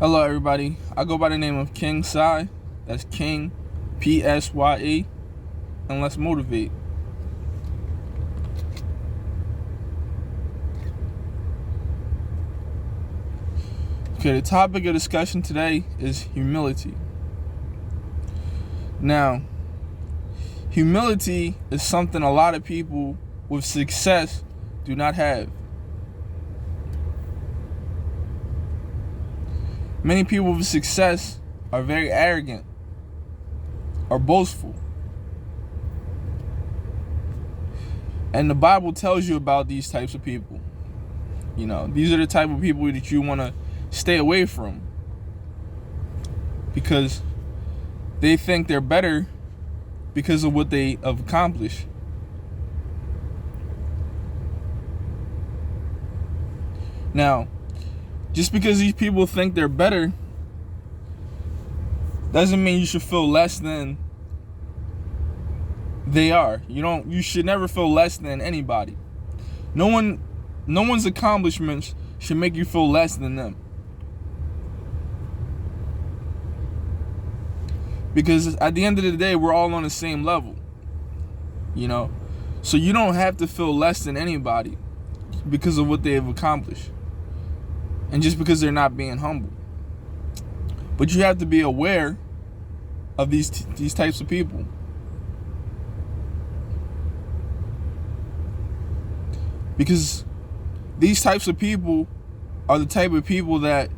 Hello, everybody. I go by the name of King Psy. That's King, Psye, and let's motivate. Okay, the topic of discussion today is humility. Now, humility is something a lot of people with success do not have. Many people with success are very arrogant or boastful. And the Bible tells you about these types of people. You know, these are the type of people that you want to stay away from because they think they're better because of what they have accomplished. Now, just because these people think they're better doesn't mean you should feel less than they are. You should never feel less than anybody. No one's accomplishments should make you feel less than them. Because at the end of the day, we're all on the same level. So you don't have to feel less than anybody because of what they have accomplished. And just because they're not being humble. But you have to be aware of these types of people. Because these types of people are the type of people that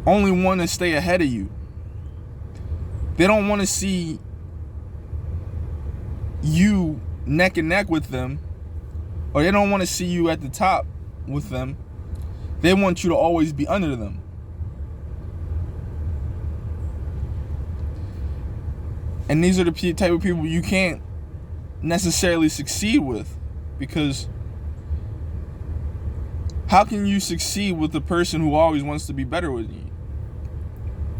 only want to stay ahead of you. They don't want to see you neck and neck with them, or they don't want to see you at the top with them. They want you to always be under them. And these are the type of people you can't necessarily succeed with, because how can you succeed with a person who always wants to be better with you?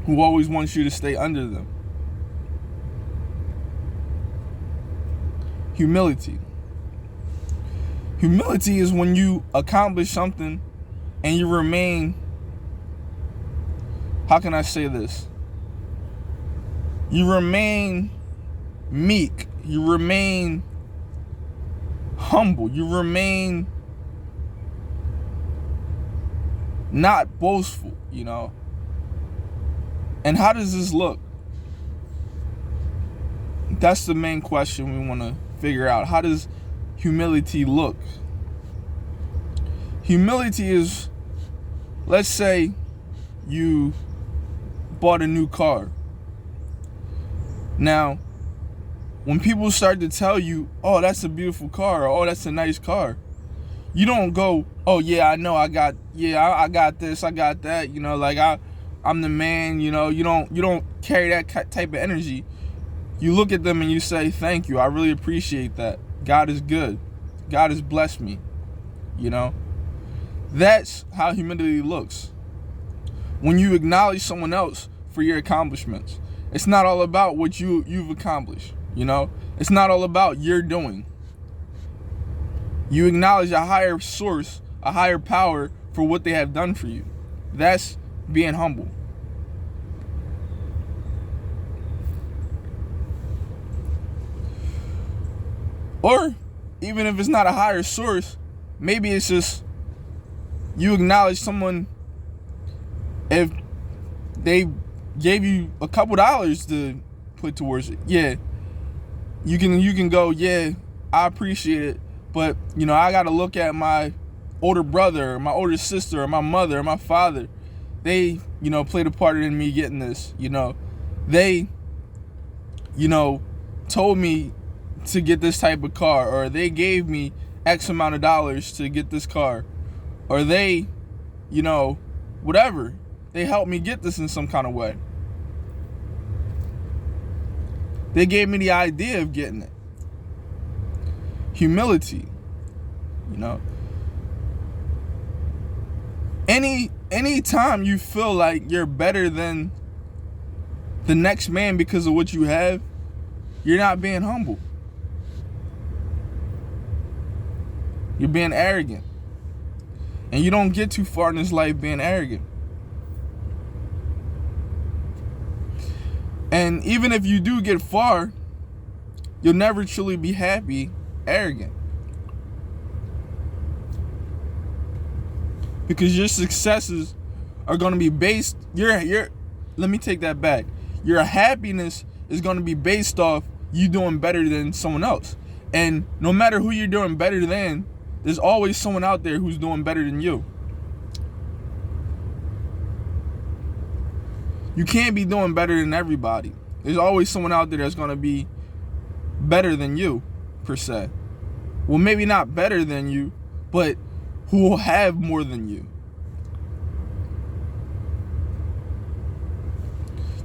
Who always wants you to stay under them? Humility. Humility is when you accomplish something and you remain, how can I say this? You remain meek. You remain humble. You remain not boastful, And how does this look? That's the main question we want to figure out. How does humility look? Humility is, let's say you bought a new car. Now, when people start to tell you, oh, that's a beautiful car, or oh, that's a nice car, you don't go, oh yeah, I know, I got this, I got that, I'm the man, you don't carry that type of energy. You look at them and you say, thank you, I really appreciate that. God is good. God has blessed me, That's how humility looks. When you acknowledge someone else for your accomplishments. It's not all about what you've accomplished, It's not all about your doing. You acknowledge a higher source, a higher power for what they have done for you. That's being humble. Or even if it's not a higher source, maybe it's just you acknowledge someone if they gave you a couple dollars to put towards it. Yeah, you can go, yeah, I appreciate it, but I gotta look at my older brother, or my older sister, or my mother, or my father. They played a part in me getting this. They told me to get this type of car, or they gave me X amount of dollars to get this car, or they whatever, they helped me get this in some kind of way. They gave me the idea of getting it. Humility, Any time you feel like you're better than the next man because of what you have, you're not being humble. You're being arrogant. And you don't get too far in this life being arrogant. And even if you do get far, you'll never truly be happy, arrogant. Because your successes are going to be based, let me take that back. Your happiness is going to be based off you doing better than someone else. And no matter who you're doing better than, there's always someone out there who's doing better than you. You can't be doing better than everybody. There's always someone out there that's going to be better than you, per se. Well, maybe not better than you, but who will have more than you.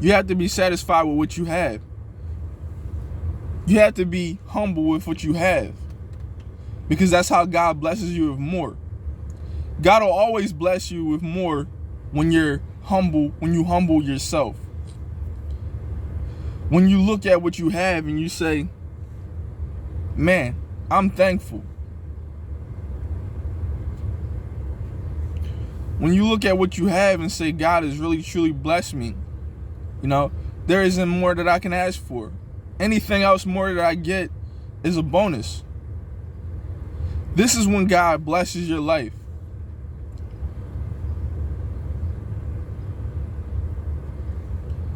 You have to be satisfied with what you have. You have to be humble with what you have. Because that's how God blesses you with more. God will always bless you with more when you're humble, when you humble yourself. When you look at what you have and you say, man, I'm thankful. When you look at what you have and say, God has really truly blessed me, there isn't more that I can ask for. Anything else more that I get is a bonus. This is when God blesses your life.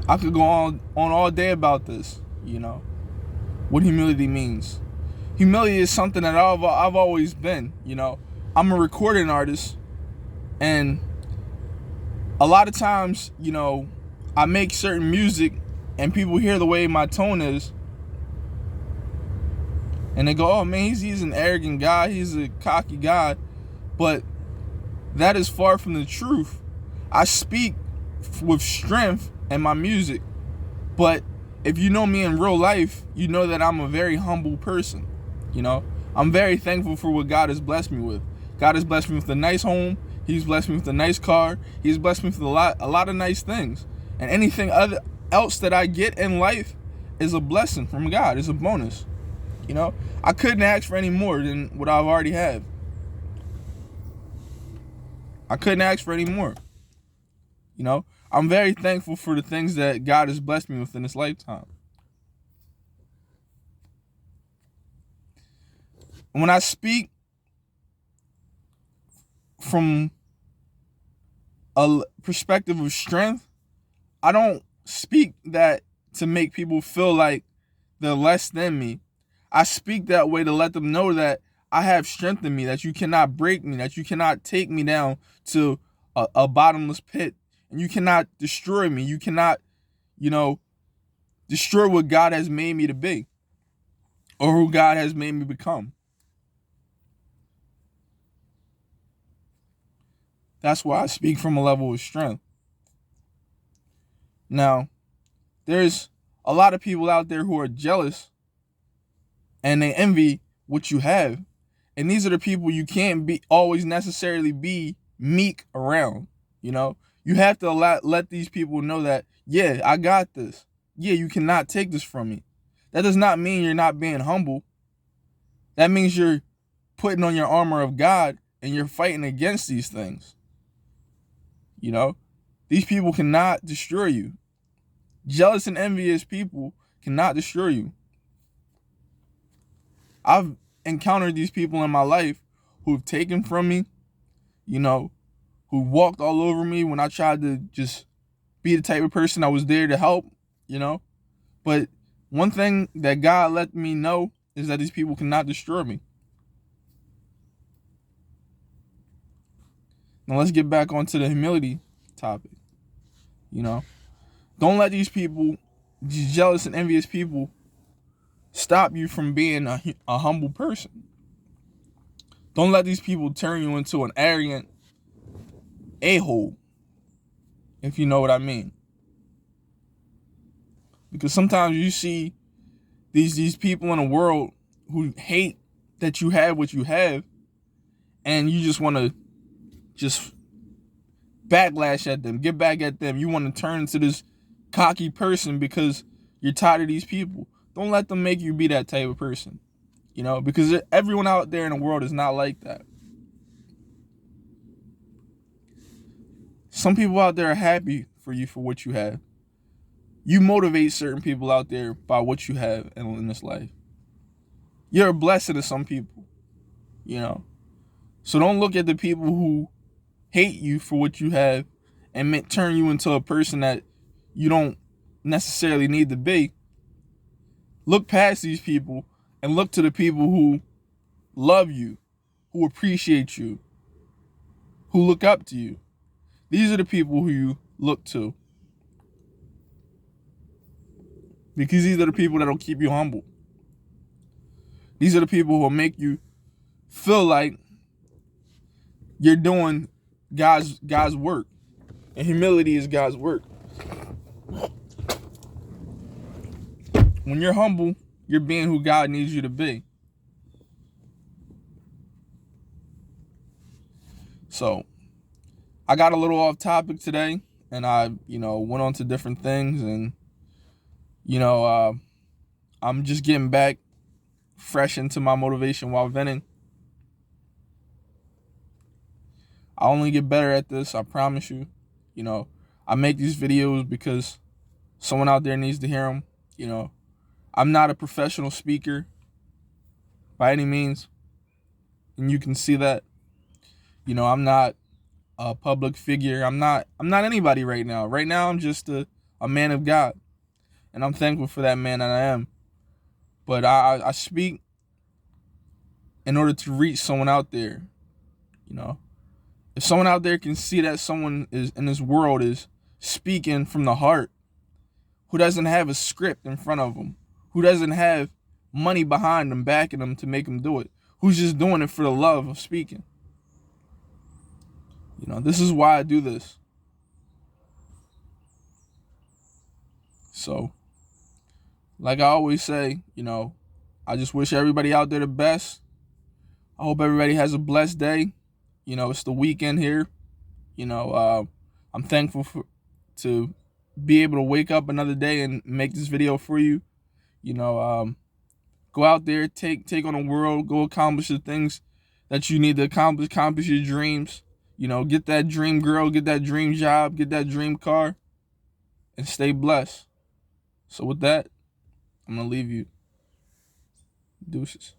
I could go on all day about this, what humility means. Humility is something that I've always been, I'm a recording artist, and a lot of times, I make certain music and people hear the way my tone is, and they go, oh man, he's an arrogant guy, he's a cocky guy. But that is far from the truth. I speak with strength in my music, but if you know me in real life, you know that I'm a very humble person. I'm very thankful for what God has blessed me with. God has blessed me with a nice home. He's blessed me with a nice car. He's blessed me with a lot of nice things. And anything else that I get in life is a blessing from God. It's a bonus. I couldn't ask for any more than what I've already have. I couldn't ask for any more. I'm very thankful for the things that God has blessed me with in this lifetime. When I speak from a perspective of strength, I don't speak that to make people feel like they're less than me. I speak that way to let them know that I have strength in me, that you cannot break me, that you cannot take me down to a bottomless pit, and you cannot destroy me. You cannot, destroy what God has made me to be, or who God has made me become. That's why I speak from a level of strength. Now, there's a lot of people out there who are jealous and they envy what you have. And these are the people you can't always necessarily be meek around. You have to let these people know that, yeah, I got this. Yeah, you cannot take this from me. That does not mean you're not being humble. That means you're putting on your armor of God and you're fighting against these things. These people cannot destroy you. Jealous and envious people cannot destroy you. I've encountered these people in my life who've taken from me, who walked all over me when I tried to just be the type of person I was there to help, But one thing that God let me know is that these people cannot destroy me. Now let's get back onto the humility topic. Don't let these jealous and envious people, stop you from being a humble person. Don't let these people turn you into an arrogant a-hole, if you know what I mean. Because sometimes you see these people in the world who hate that you have what you have, and you just want to just backlash at them, get back at them. You want to turn into this cocky person because you're tired of these people. Don't let them make you be that type of person, because everyone out there in the world is not like that. Some people out there are happy for you for what you have. You motivate certain people out there by what you have in this life. You're a blessing to some people, you know. So don't look at the people who hate you for what you have and turn you into a person that you don't necessarily need to be. Look past these people and look to the people who love you, who appreciate you, who look up to you. These are the people who you look to. Because these are the people that'll keep you humble. These are the people who will make you feel like you're doing God's work. And humility is God's work. When you're humble, you're being who God needs you to be. So, I got a little off topic today, and I, went on to different things, and, I'm just getting back fresh into my motivation while venting. I only get better at this, I promise you. I make these videos because someone out there needs to hear them. I'm not a professional speaker by any means, and you can see that. I'm not a public figure. I'm not anybody right now. Right now, I'm just a man of God, and I'm thankful for that man that I am. But I speak in order to reach someone out there. If someone out there can see that someone is in this world is speaking from the heart, who doesn't have a script in front of them, who doesn't have money behind them backing them to make them do it, who's just doing it for the love of speaking. This is why I do this. So, like I always say, I just wish everybody out there the best. I hope everybody has a blessed day. It's the weekend here. I'm thankful to be able to wake up another day and make this video for you. Go out there, take on the world, go accomplish the things that you need to accomplish your dreams. Get that dream girl, get that dream job, get that dream car, and stay blessed. So with that, I'm going to leave you. Deuces.